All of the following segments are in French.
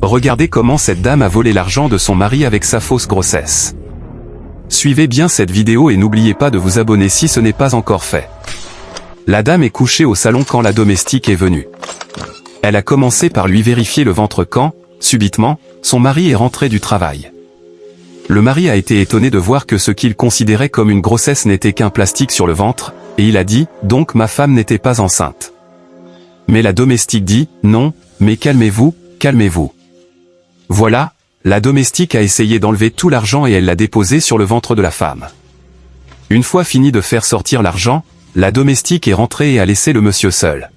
Regardez comment cette dame a volé l'argent de son mari avec sa fausse grossesse. Suivez bien cette vidéo et n'oubliez pas de vous abonner si ce n'est pas encore fait. La dame est couchée au salon quand la domestique est venue. Elle a commencé par lui vérifier le ventre quand, subitement, son mari est rentré du travail. Le mari a été étonné de voir que ce qu'il considérait comme une grossesse n'était qu'un plastique sur le ventre, et il a dit, donc ma femme n'était pas enceinte. Mais la domestique dit, non, mais calmez-vous, calmez-vous. Voilà, la domestique a essayé d'enlever tout l'argent et elle l'a déposé sur le ventre de la femme. Une fois fini de faire sortir l'argent, la domestique est rentrée et a laissé le monsieur seul.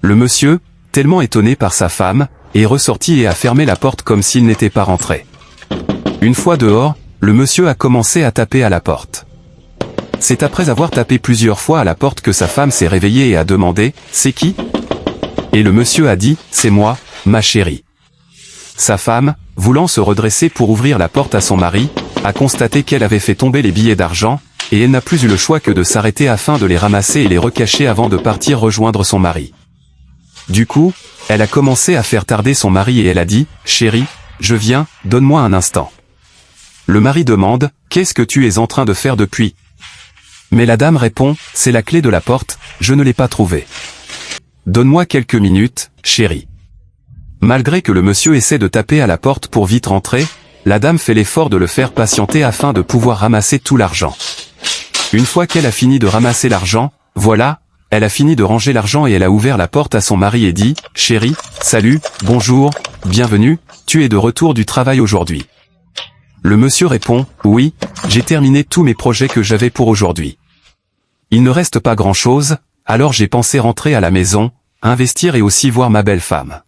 Le monsieur, tellement étonné par sa femme, est ressorti et a fermé la porte comme s'il n'était pas rentré. Une fois dehors, le monsieur a commencé à taper à la porte. C'est après avoir tapé plusieurs fois à la porte que sa femme s'est réveillée et a demandé « C'est qui ?» Et le monsieur a dit « C'est moi, ma chérie ». Sa femme, voulant se redresser pour ouvrir la porte à son mari, a constaté qu'elle avait fait tomber les billets d'argent, et elle n'a plus eu le choix que de s'arrêter afin de les ramasser et les recacher avant de partir rejoindre son mari. Du coup, elle a commencé à faire tarder son mari et elle a dit « Chérie, je viens, donne-moi un instant ». Le mari demande « Qu'est-ce que tu es en train de faire depuis ?» Mais la dame répond « C'est la clé de la porte, je ne l'ai pas trouvée. Donne-moi quelques minutes, chérie. » Malgré que le monsieur essaie de taper à la porte pour vite rentrer, la dame fait l'effort de le faire patienter afin de pouvoir ramasser tout l'argent. Une fois qu'elle a fini de ramasser l'argent, voilà, elle a fini de ranger l'argent et elle a ouvert la porte à son mari et dit « Chérie, salut, bonjour, bienvenue, tu es de retour du travail aujourd'hui. » Le monsieur répond « Oui, j'ai terminé tous mes projets que j'avais pour aujourd'hui. Il ne reste pas grand-chose, alors j'ai pensé rentrer à la maison, investir et aussi voir ma belle femme. »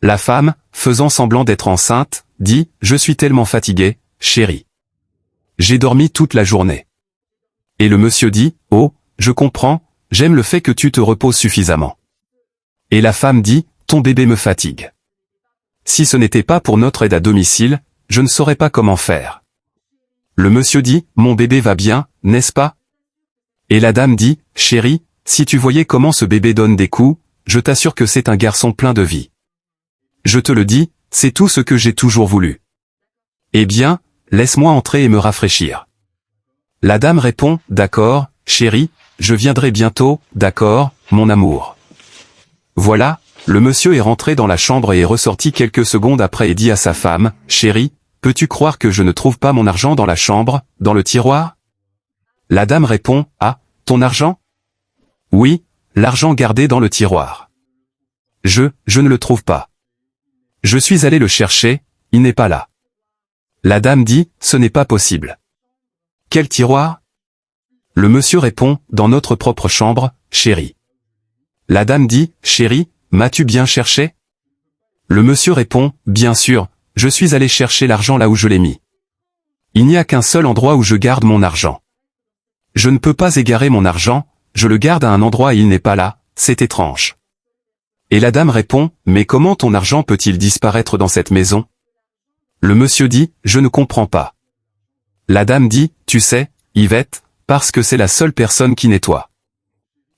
La femme, faisant semblant d'être enceinte, dit « Je suis tellement fatiguée, chérie. J'ai dormi toute la journée. » Et le monsieur dit « Oh, je comprends, j'aime le fait que tu te reposes suffisamment. » Et la femme dit « Ton bébé me fatigue. Si ce n'était pas pour notre aide à domicile, je ne saurais pas comment faire. » Le monsieur dit « Mon bébé va bien, n'est-ce pas ?» Et la dame dit « Chérie, si tu voyais comment ce bébé donne des coups, je t'assure que c'est un garçon plein de vie. Je te le dis, c'est tout ce que j'ai toujours voulu. Eh bien, laisse-moi entrer et me rafraîchir. » La dame répond « D'accord, chérie, je viendrai bientôt, d'accord, mon amour. » Voilà, le monsieur est rentré dans la chambre et est ressorti quelques secondes après et dit à sa femme « Chérie, peux-tu croire que je ne trouve pas mon argent dans la chambre, dans le tiroir ?» La dame répond « Ah, ton argent ? » Oui, l'argent gardé dans le tiroir. Je ne le trouve pas. Je suis allé le chercher, il n'est pas là. La dame dit, ce n'est pas possible. Quel tiroir? Le monsieur répond, dans notre propre chambre, chérie. La dame dit, chérie, m'as-tu bien cherché? Le monsieur répond, bien sûr, je suis allé chercher l'argent là où je l'ai mis. Il n'y a qu'un seul endroit où je garde mon argent. Je ne peux pas égarer mon argent, je le garde à un endroit et il n'est pas là, c'est étrange. Et la dame répond, mais comment ton argent peut-il disparaître dans cette maison? Le monsieur dit, je ne comprends pas. La dame dit, tu sais, Yvette, parce que c'est la seule personne qui nettoie.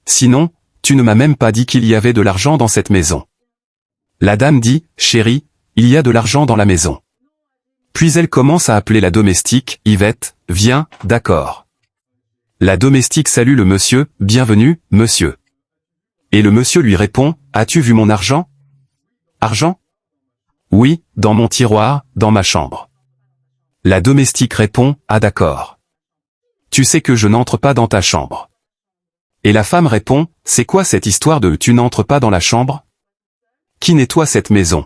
Sinon, tu ne m'as même pas dit qu'il y avait de l'argent dans cette maison. La dame dit, chérie, il y a de l'argent dans la maison. Puis elle commence à appeler la domestique, Yvette, viens, d'accord. La domestique salue le monsieur, bienvenue, monsieur. Et le monsieur lui répond, as-tu vu mon argent? Argent? Oui, dans mon tiroir, dans ma chambre. La domestique répond, ah d'accord. Tu sais que je n'entre pas dans ta chambre. Et la femme répond, c'est quoi cette histoire de tu n'entres pas dans la chambre? Qui nettoie cette maison?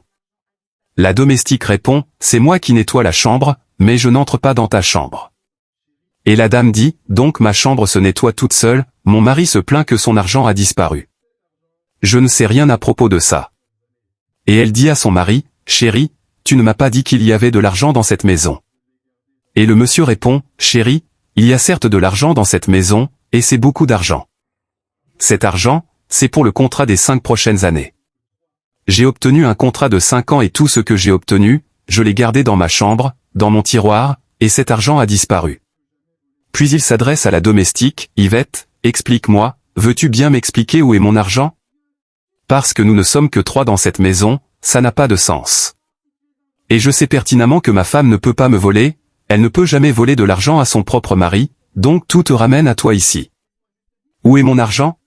La domestique répond, c'est moi qui nettoie la chambre, mais je n'entre pas dans ta chambre. Et la dame dit, donc ma chambre se nettoie toute seule, mon mari se plaint que son argent a disparu. Je ne sais rien à propos de ça. Et elle dit à son mari, chérie, tu ne m'as pas dit qu'il y avait de l'argent dans cette maison. Et le monsieur répond, chérie, il y a certes de l'argent dans cette maison, et c'est beaucoup d'argent. Cet argent, c'est pour le contrat des 5 prochaines années. J'ai obtenu un contrat de 5 ans et tout ce que j'ai obtenu, je l'ai gardé dans ma chambre, dans mon tiroir, et cet argent a disparu. Puis il s'adresse à la domestique, Yvette, explique-moi, veux-tu bien m'expliquer où est mon argent? Parce que nous ne sommes que 3 dans cette maison, ça n'a pas de sens. Et je sais pertinemment que ma femme ne peut pas me voler, elle ne peut jamais voler de l'argent à son propre mari, donc tout te ramène à toi ici. Où est mon argent ?